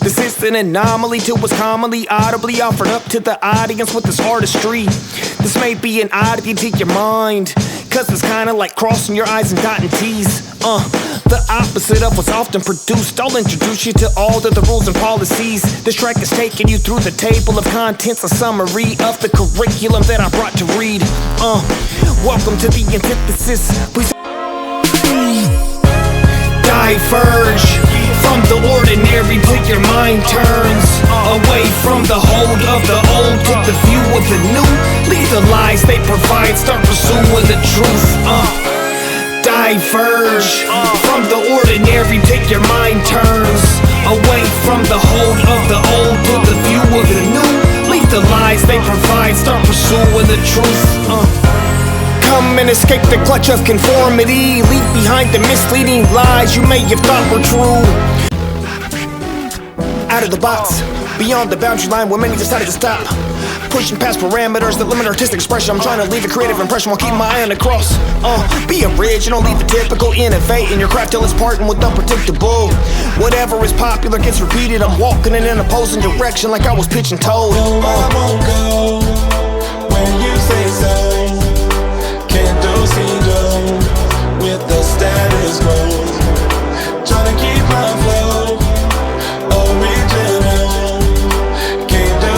This is an anomaly to what's commonly audibly offered up to the audience with this artistry. This may be an oddity to your mind, cause it's kinda like crossing your I's and dotting T's. The opposite of what's often produced. I'll introduce you to all of the rules and policies. This track is taking you through the table of contents, a summary of the curriculum that I brought to read. Welcome to the Antithesis. Please diverge from the ordinary till your mind turns away from the hold of the old to the view of the new. Leave the lies they provide, start pursuing the truth. Diverge from the ordinary till your mind turns away from the hold of the old to the view of the new. Leave the lies they provide, start pursuing the truth. Come and escape the clutch of conformity. Leave behind the misleading lies you may have thought were true. Out of the box, beyond the boundary line where many decided to stop. Pushing past parameters that limit artistic expression. I'm trying to leave a creative impression while keeping my eye on the cross. Be original, leave the typical, innovate in your craft till it's parting with unpredictable. Whatever is popular gets repeated. I'm walking in an opposing direction like I was pitching told. No, I won't go when you say so. Can't do with the status quo. Trying to keep my flow original. Can't do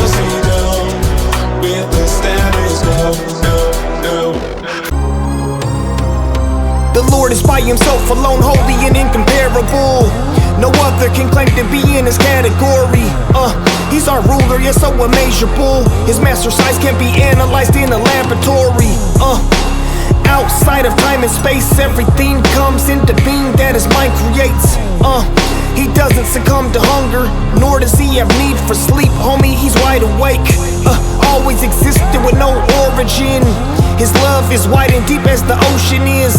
with the status quo. No. The Lord is by himself alone, holy and incomparable. No other can claim to be in his category. He's our ruler, yet so immeasurable. His master size can't be analyzed in a laboratory. Outside of time and space, everything comes into being that his mind creates. He doesn't succumb to hunger, nor does he have need for sleep. Homie, he's wide awake, always existed with no origin. His love is wide and deep as the ocean is,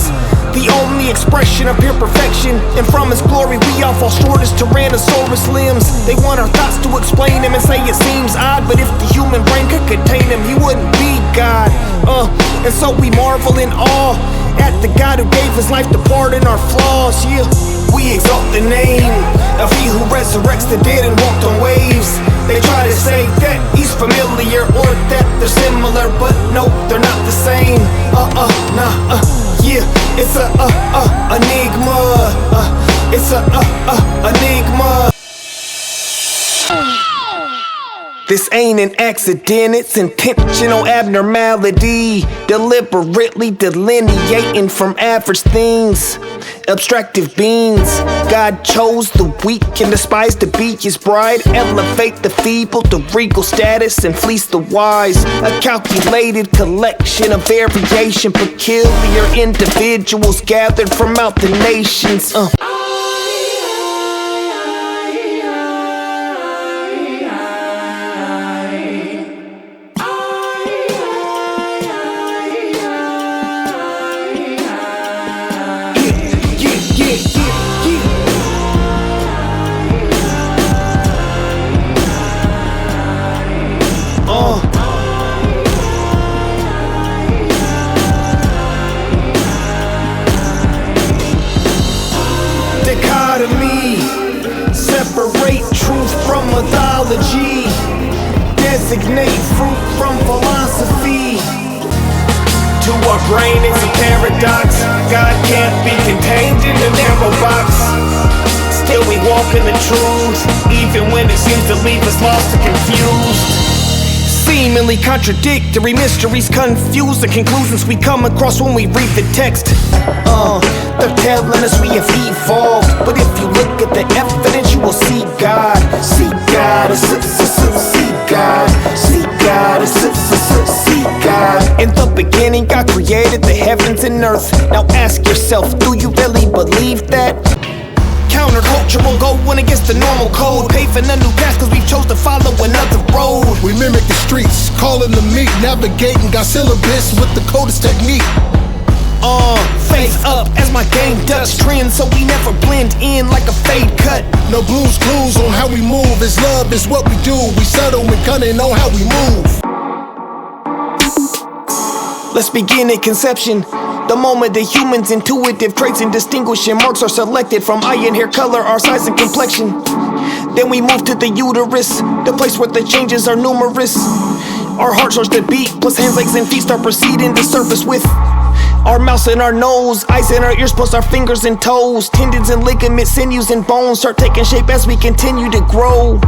the only expression of pure perfection. And from his glory we all fall short as Tyrannosaurus limbs. They want our thoughts to explain him and say it seems odd, but if the human brain could contain him, he wouldn't be God. And so we marvel in awe at the God who gave his life to pardon our flaws. Yeah, we exalt the name of he who resurrects the dead and walked on waves. They try to say that he's familiar or that they're similar, but no, they're not the same. Yeah, it's a enigma. It's a enigma. This ain't an accident, it's intentional abnormality. Deliberately delineating from average things. Abstractive beings. God chose the weak and despised to be his bride. Elevate the feeble to regal status and fleece the wise. A calculated collection of variation. Peculiar individuals gathered from out the nations. Dichotomy, separate truth from mythology, designate fruit from philosophy. To our brain it's a paradox. God can't be contained in a narrow box. Still we walk in the truth, even when it seems to leave us lost and confused. Seemingly contradictory mysteries confuse the conclusions we come across when we read the text. They're telling us we have evolved, but if you look at the evidence you will see God. See God, see God, see God, see God. In the beginning God created the heavens and earth. Now ask yourself, do you really believe that? Countercultural, going against the normal code, paving a new path cause we chose to follow another road. We mimic the streets, calling the meat, navigating got syllabus with the coldest technique. Face up as my game ducks trends, so we never blend in like a fade cut. No blues clues on how we move, it's love, it's what we do. We settle and cunning on how we move. Let's begin at conception. The moment the human's intuitive traits and distinguishing marks are selected from eye and hair color, our size and complexion. Then we move to the uterus, the place where the changes are numerous. Our heart starts to beat, plus hands, legs, and feet start proceeding to surface with our mouths and our nose, eyes in our ears, plus our fingers and toes. Tendons and ligaments, sinews and bones start taking shape as we continue to grow.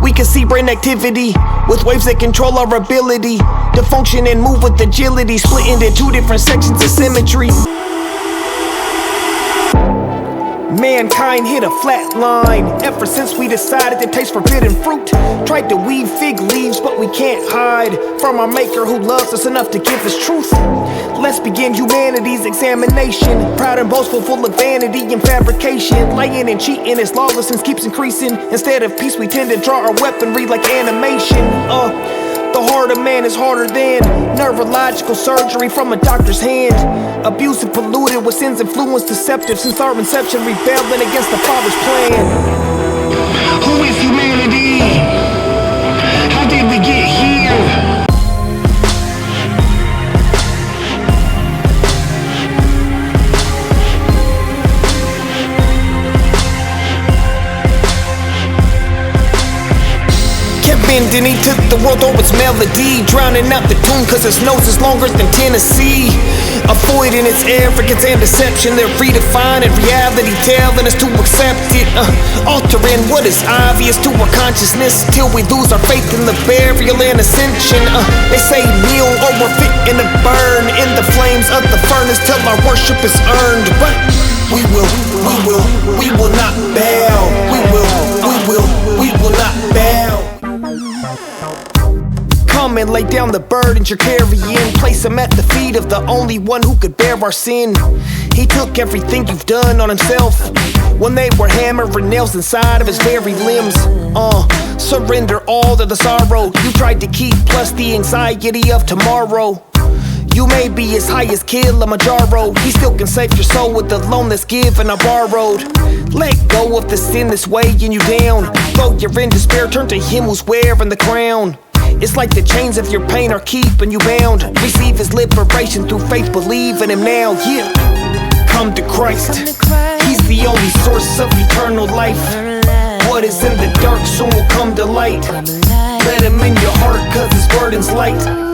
We can see brain activity with waves that control our ability to function and move with agility, split into two different sections of symmetry. Mankind hit a flat line ever since we decided to taste forbidden fruit. Tried to weave fig leaves, but we can't hide from our maker who loves us enough to give us truth. Let's begin humanity's examination. Proud and boastful, full of vanity and fabrication. Lying and cheating as lawlessness keeps increasing. Instead of peace, we tend to draw our weaponry like animation. The heart of man is harder than neurological surgery from a doctor's hand. Abusive, polluted with sin's influence, deceptive since our inception, rebelling against the Father's plan. Who is humanity? How did we get here? And he took the world over its melody, drowning out the tune cause his nose is longer than Tennessee. Avoiding its arrogance and deception, they're redefining reality, telling us to accept it, altering what is obvious to our consciousness till we lose our faith in the burial and ascension. They say kneel or we're fitting to burn in the flames of the furnace till our worship is earned. But we will not bow. We will not bow. Come and lay down the burdens you're carrying. Place them at the feet of the only one who could bear our sin. He took everything you've done on himself when they were hammering nails inside of his very limbs. Surrender all to the sorrow you tried to keep, plus the anxiety of tomorrow. You may be as high as Kilimanjaro, he still can save your soul with the loan that's given or borrowed. Let go of the sin that's weighing you down. Though you're in despair, turn to him who's wearing the crown. It's like the chains of your pain are keeping you bound. Receive his liberation through faith, believe in him now, yeah. Come to Christ, he's the only source of eternal life. What is in the dark soon will come to light. Let him in your heart cause his burden's light.